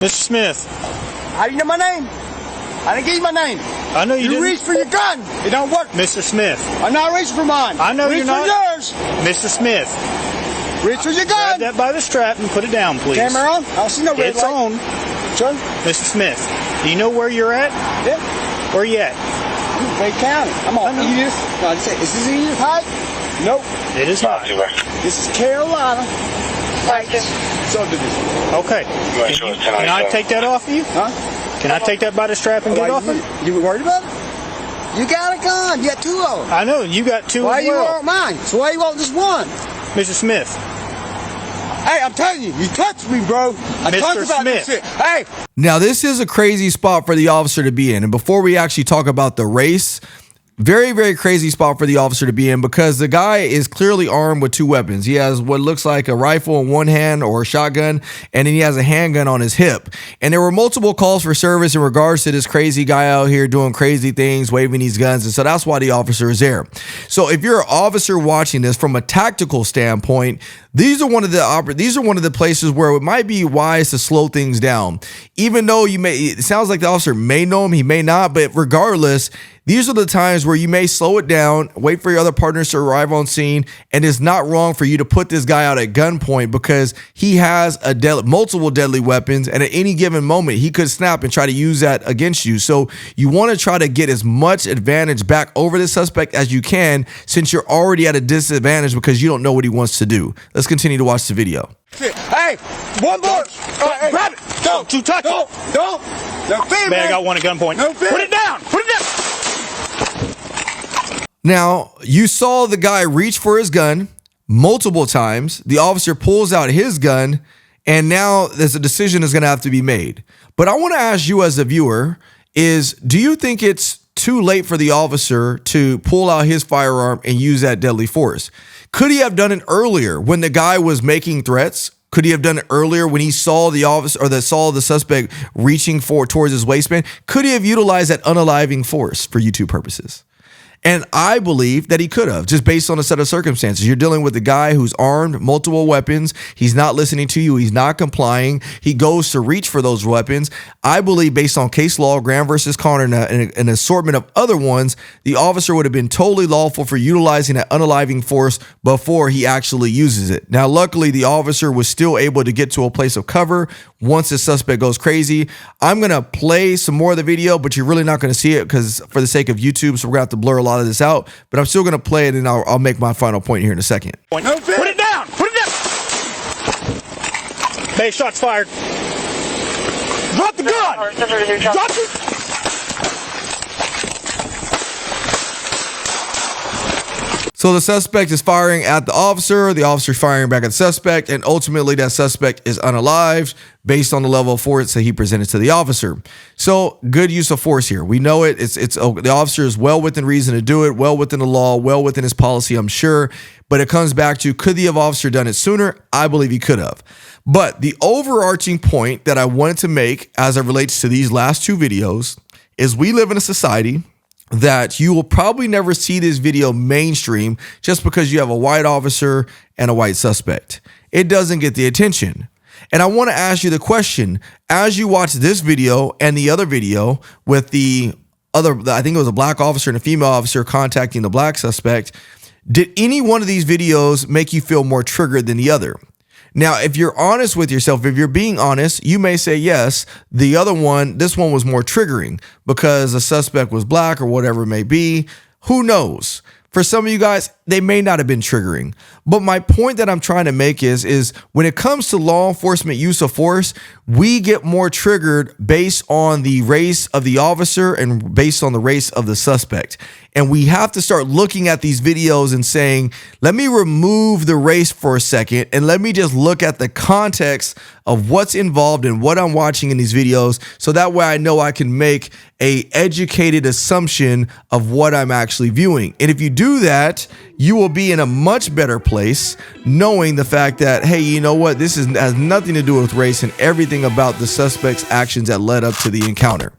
Mr. Smith. How do you know my name? I didn't give you my name. I know you didn't. You reached for your gun. It don't work. Mr. Smith. I'm not reaching for mine. I know you're not. Reach for yours. Mr. Smith. Reach for your Grab gun. that by the strap and put it down, please. Camera on? I don't see no red It's light. on. Sure. Mr. Smith, do you know where you're at? Yeah. Where you at? Wade County. I'm on Edith. No, is this Edith Height? Nope. It is not. This is Carolina. Subdivision. Okay. Can I take that off of you? Huh? Can I take that by the strap and get off it? You worried about it? You got a gun. You got two of them. I know. You got two Why as you well. want mine? So why you want this one? Mr. Smith. Hey, I'm telling you, you touched me, bro. I Mr. talked about Smith. this shit. Hey. Now, this is a crazy spot for the officer to be in. And before we actually talk about the race, very, very crazy spot for the officer to be in because the guy is clearly armed with two weapons. He has what looks like a rifle in one hand or a shotgun, and then he has a handgun on his hip. And there were multiple calls for service in regards to this crazy guy out here doing crazy things, waving these guns. And so that's why the officer is there. So if you're an officer watching this from a tactical standpoint, these are one of the places where it might be wise to slow things down. Even though it sounds like the officer may know him, he may not, but regardless, these are the times where you may slow it down, wait for your other partners to arrive on scene, and it's not wrong for you to put this guy out at gunpoint because he has multiple deadly weapons, and at any given moment, he could snap and try to use that against you. So you want to try to get as much advantage back over the suspect as you can since you're already at a disadvantage because you don't know what he wants to do. Let's continue to watch the video. Hey, one more. Hey, grab it. Don't you touch it. Don't. No fear, Man, I got one at gunpoint. No fear. Put it down. Put it down. Now, you saw the guy reach for his gun multiple times. The officer pulls out his gun, and now there's a decision that's going to have to be made. But I want to ask you as a viewer do you think it's too late for the officer to pull out his firearm and use that deadly force? Could he have done it earlier when the guy was making threats? Could he have done it earlier when he saw the officer or saw the suspect reaching towards his waistband? Could he have utilized that unaliving force for YouTube purposes? And I believe that he could have, just based on a set of circumstances. You're dealing with a guy who's armed, multiple weapons. He's not listening to you. He's not complying. He goes to reach for those weapons. I believe based on case law, Graham versus Connor, and an assortment of other ones, the officer would have been totally lawful for utilizing that unaliving force before he actually uses it. Now, luckily, the officer was still able to get to a place of cover once the suspect goes crazy. I'm going to play some more of the video, but you're really not going to see it because for the sake of YouTube, so we're going to have to blur a lot of this out, but I'm still going to play it and I'll make my final point here in a second. No fear. Put it down. Put it down. Base shots fired. Drop the gun. Drop it. So the suspect is firing at the officer's firing back at the suspect, and ultimately that suspect is unalived based on the level of force that he presented to the officer. So good use of force here. We know it. The officer is well within reason to do it, well within the law, well within his policy, I'm sure. But it comes back to, could the officer done it sooner? I believe he could have. But the overarching point that I wanted to make as it relates to these last two videos is we live in a society that you will probably never see this video mainstream just because you have a white officer and a white suspect. It doesn't get the attention. And I want to ask you the question, as you watch this video and the other video with the other, I think it was a black officer and a female officer contacting the black suspect, did any one of these videos make you feel more triggered than the other? Now, if you're honest with yourself, if you're being honest, you may say, yes, this one was more triggering because the suspect was black or whatever it may be. Who knows? For some of you guys, they may not have been triggering. But my point that I'm trying to make is when it comes to law enforcement use of force, we get more triggered based on the race of the officer and based on the race of the suspect. And we have to start looking at these videos and saying, let me remove the race for a second and let me just look at the context of what's involved in what I'm watching in these videos. So that way I know I can make an educated assumption of what I'm actually viewing. And if you do that, you will be in a much better place knowing the fact that, hey, you know what? This has nothing to do with race and everything about the suspect's actions that led up to the encounter.